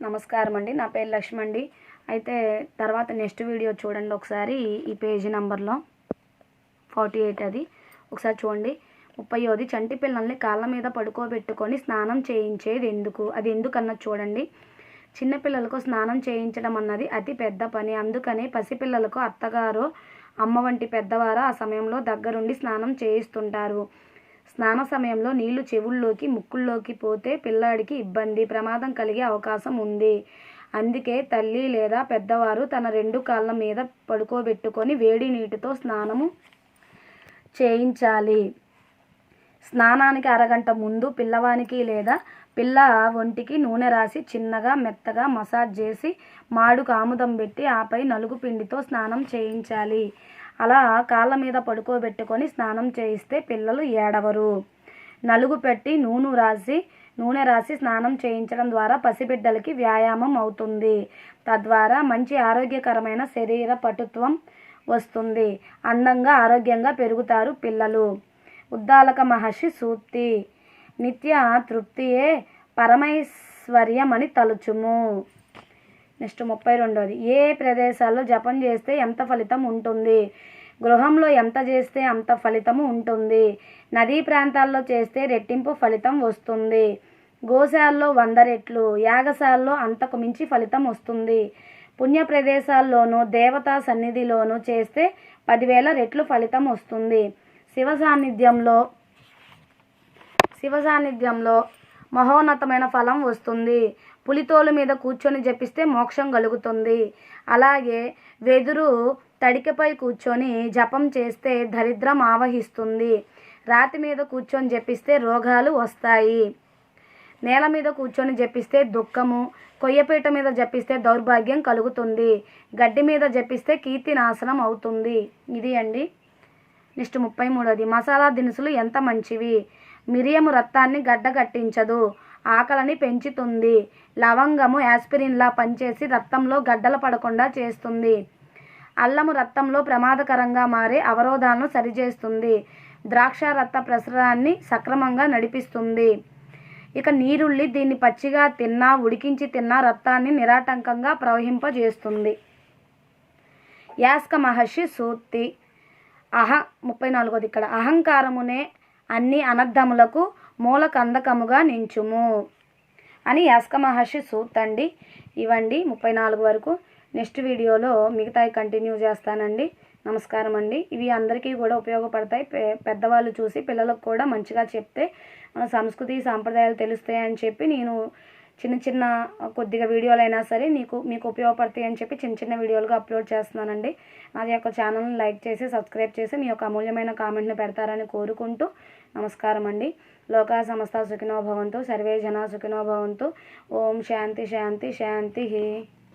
నమస్కారం అండి. నా పేరు లక్ష్మి అండి. అయితే తర్వాత నెక్స్ట్ వీడియో చూడండి ఒకసారి. ఈ పేజీ నంబర్లో 48 అది ఒకసారి చూడండి. 30ది చంటి పిల్లల్ని కాళ్ళ మీద పడుకోబెట్టుకొని స్నానం చేయించేది ఎందుకు? అది ఎందుకన్నది చూడండి. చిన్నపిల్లలకు స్నానం చేయించడం అన్నది అతి పెద్ద పని. అందుకని పసిపిల్లలకు అత్తగారు, అమ్మ వంటి పెద్దవారు ఆ సమయంలో దగ్గరుండి స్నానం చేయిస్తుంటారు. స్నాన సమయంలో నీళ్లు చెవుల్లోకి, ముక్కుల్లోకి పోతే పిల్లాడికి ఇబ్బంది, ప్రమాదం కలిగే అవకాశం ఉంది. అందుకే తల్లి లేదా పెద్దవారు తన 2 కాళ్ళ మీద పడుకోబెట్టుకొని వేడి నీటితో స్నానము చేయించాలి. స్నానానికి అరగంట ముందు పిల్లవానికి లేదా పిల్ల ఒంటికి నూనె రాసి చిన్నగా మెత్తగా మసాజ్ చేసి మాడుకు ఆముదం పెట్టి ఆపై నలుగు పిండితో స్నానం చేయించాలి. అలా కాళ్ళ మీద పడుకోబెట్టుకొని స్నానం చేయిస్తే పిల్లలు ఏడవరు. నలుగు పెట్టి నూనె రాసి స్నానం చేయించడం ద్వారా పసిబిడ్డలకి వ్యాయామం అవుతుంది. తద్వారా మంచి ఆరోగ్యకరమైన శరీర పటుత్వం వస్తుంది. అందంగా ఆరోగ్యంగా పెరుగుతారు పిల్లలు. ఉద్దాలక మహర్షి సూక్తి. నిత్య తృప్తియే పరమైశ్వర్యమని తలుచుము. నెక్స్ట్ 32ది. ఏ ప్రదేశాల్లో జపం చేస్తే ఎంత ఫలితం ఉంటుంది? గృహంలో ఎంత చేస్తే అంత ఫలితము ఉంటుంది. నదీ ప్రాంతాల్లో చేస్తే రెట్టింపు ఫలితం వస్తుంది. గోశాలలో 100 రెట్లు, యాగశాలలో అంతకు మించి ఫలితం వస్తుంది. పుణ్య ప్రదేశాల్లోనూ దేవతా సన్నిధిలోనూ చేస్తే 10,000 రెట్లు ఫలితం వస్తుంది. శివ సాన్నిధ్యంలో మహోన్నతమైన ఫలం వస్తుంది. పులితోలు మీద కూర్చొని జపిస్తే మోక్షం కలుగుతుంది. అలాగే వెదురు తడికపై కూర్చొని జపం చేస్తే దరిద్రం ఆవహిస్తుంది. రాతి మీద కూర్చొని జపిస్తే రోగాలు వస్తాయి. నేల మీద కూర్చొని జపిస్తే దుఃఖము, కొయ్యపీట మీద జపిస్తే దౌర్భాగ్యం కలుగుతుంది. గడ్డి మీద జపిస్తే కీర్తి నాశనం అవుతుంది. ఇది అండి. నెక్స్ట్ 33ది. మసాలా దినుసులు ఎంత మంచివి? మిరియము రక్తాన్ని గడ్డగట్టించదు, ఆకలిని పెంచుతుంది. లవంగము యాస్పిరిన్లా పనిచేసి రక్తంలో గడ్డలు పడకుండా చేస్తుంది. అల్లము రక్తంలో ప్రమాదకరంగా మారే అవరోధాలను సరిచేస్తుంది. ద్రాక్ష రక్త ప్రసరణాన్ని సక్రమంగా నడిపిస్తుంది. ఇక నీరుల్లి, దీన్ని పచ్చిగా తిన్నా ఉడికించి తిన్నా రక్తాన్ని నిరాటంకంగా ప్రవహింపజేస్తుంది. యాస్క మహర్షి సూక్తి. 34ది. ఇక్కడ అహంకారమునే అన్ని అనర్థములకు మూల కందకముగా నించుము అని యాస్క మహర్షి సూక్తి అండి. ఇవండి 34 వరకు. నెక్స్ట్ వీడియోలో మిగతాయి కంటిన్యూ చేస్తానండి. నమస్కారం అండి. ఇవి అందరికీ కూడా ఉపయోగపడతాయి. పెద్దవాళ్ళు చూసి పిల్లలకు కూడా మంచిగా చెప్తే మన సంస్కృతి సాంప్రదాయాలు తెలుస్తాయని చెప్పి నేను చిన్న కొద్దిగా వీడియోలు అయినా సరే మీకు ఉపయోగపడతాయి అని చెప్పి చిన్న వీడియోలుగా అప్లోడ్ చేస్తున్నానండి. నాది యొక్క ఛానల్ని లైక్ చేసి సబ్స్క్రైబ్ చేసి మీ యొక్క అమూల్యమైన కామెంట్ని పెడతారని కోరుకుంటూ నమస్కారం అండి. లోకా సమస్త సుఖినో భవంతు, సర్వే జనా సుఖినో భవంతు. ఓం శాంతి శాంతి శాంతి.